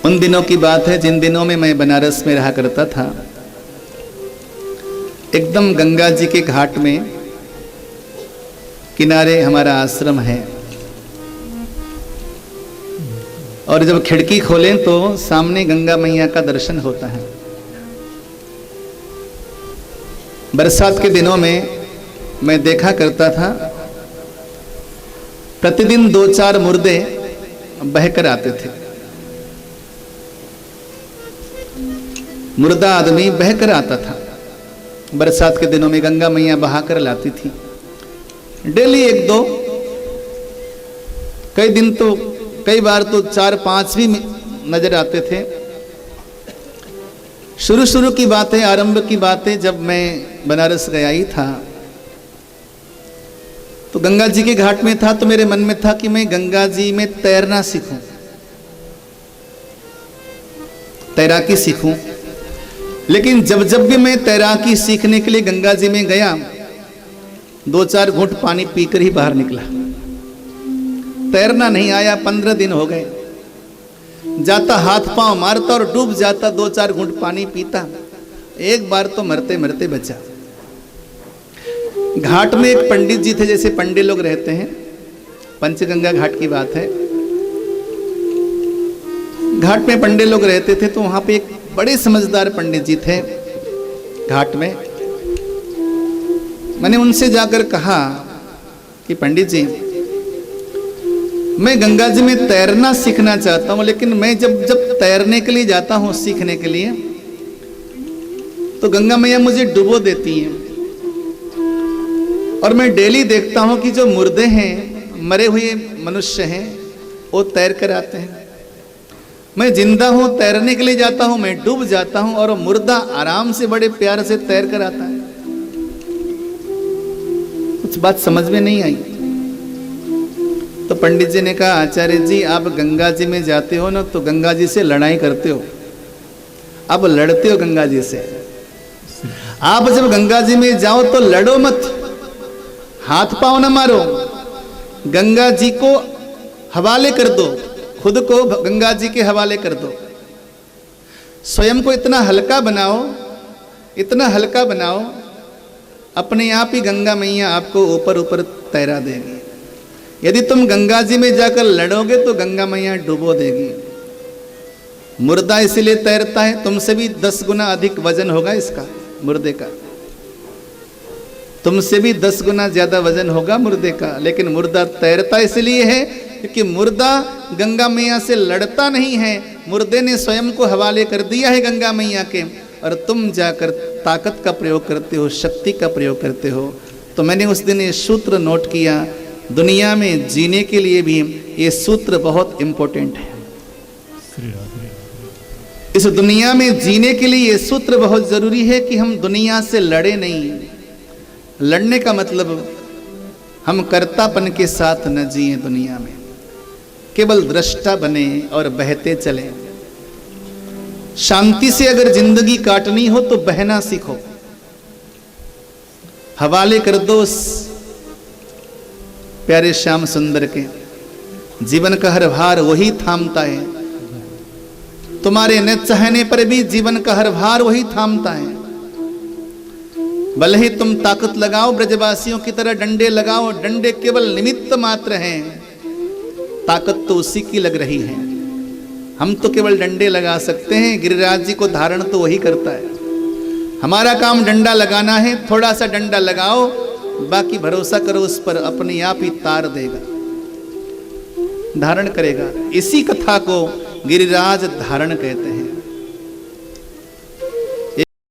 उन दिनों की बात है जिन दिनों में मैं बनारस में रहा करता था। एकदम गंगा जी के घाट में किनारे हमारा आश्रम है, और जब खिड़की खोलें तो सामने गंगा मैया का दर्शन होता है। बरसात के दिनों में मैं देखा करता था, प्रतिदिन 2-4 मुर्दे बहकर आते थे। मुर्दा आदमी बहकर आता था। बरसात के दिनों में गंगा मैया बहाकर लाती थी। डेली 1-2, कई बार तो 4-5 भी नजर आते थे। शुरू की बातें, आरंभ की बातें, जब मैं बनारस गया ही था तो गंगा जी के घाट में था, तो मेरे मन में था कि मैं गंगा जी में तैरना सीखूं, तैराकी सीखूं। लेकिन जब भी मैं तैराकी सीखने के लिए गंगा जी में गया, 2-4 घूंट पानी पीकर ही बाहर निकला। तैरना नहीं आया। 15 दिन हो गए। जाता हाथ पांव मारता और डूब जाता, 2-4 घूंट पानी पीता। एक बार तो मरते मरते बचा। घाट में एक पंडित जी थे, जैसे पंडित लोग रहते हैं, पंचगंगा घाट की बात है। घाट में पंडित लोग रहते थे, तो वहां पे एक बड़े समझदार पंडित जी थे घाट में। मैंने उनसे जाकर कहा कि पंडित जी, मैं गंगा जी में तैरना सीखना चाहता हूं, लेकिन मैं जब तैरने के लिए जाता हूं सीखने के लिए, तो गंगा मैया मुझे डुबो देती हैं। और मैं डेली देखता हूं कि जो मुर्दे हैं, मरे हुए मनुष्य हैं, वो तैर कर आते हैं। मैं जिंदा हूं, तैरने के लिए जाता हूं, मैं डूब जाता हूं, और मुर्दा आराम से बड़े प्यार से तैर कर आता है। कुछ बात समझ में नहीं आई। तो पंडित जी ने कहा, आचार्य जी, आप गंगा जी में जाते हो ना, तो गंगा जी से लड़ाई करते हो, आप लड़ते हो गंगा जी से। आप जब गंगा जी में जाओ तो लड़ो मत, हाथ पांव न मारो, गंगा जी को हवाले कर दो, खुद को गंगा जी के हवाले कर दो। स्वयं को इतना हल्का बनाओ, इतना हल्का बनाओ, अपने आप ही गंगा मैया आपको ऊपर ऊपर तैरा देगी। यदि तुम गंगा जी में जाकर लड़ोगे तो गंगा मैया डुबो देगी। मुर्दा इसीलिए तैरता है, तुमसे भी 10 गुना अधिक वजन होगा इसका, मुर्दे का। तुमसे भी 10 गुना ज्यादा वजन होगा मुर्दे का, लेकिन मुर्दा तैरता इसलिए है क्योंकि मुर्दा गंगा मैया से लड़ता नहीं है। मुर्दे ने स्वयं को हवाले कर दिया है गंगा मैया के, और तुम जाकर ताकत का प्रयोग करते हो, शक्ति का प्रयोग करते हो। तो मैंने उस दिन ये सूत्र नोट किया, दुनिया में जीने के लिए भी ये सूत्र बहुत इंपॉर्टेंट है। इस दुनिया में जीने के लिए ये सूत्र बहुत जरूरी है कि हम दुनिया से लड़े नहीं। लड़ने का मतलब हम कर्तापन के साथ न जिए दुनिया में, केवल दृष्टा बने और बहते चले। शांति से अगर जिंदगी काटनी हो तो बहना सीखो, हवाले कर दो प्यारे श्याम सुंदर के। जीवन का हर भार वही थामता है, तुम्हारे न चाहने पर भी जीवन का हर भार वही थामता है। भले ही तुम ताकत लगाओ, ब्रजवासियों की तरह डंडे लगाओ, डंडे केवल निमित्त मात्र हैं, ताकत तो उसी की लग रही है। हम तो केवल डंडे लगा सकते हैं, गिरिराज जी को धारण तो वही करता है। हमारा काम डंडा लगाना है, थोड़ा सा डंडा लगाओ, बाकी भरोसा करो उस पर, अपने आप ही तार देगा, धारण करेगा। इसी कथा को गिरिराज धारण कहते हैं।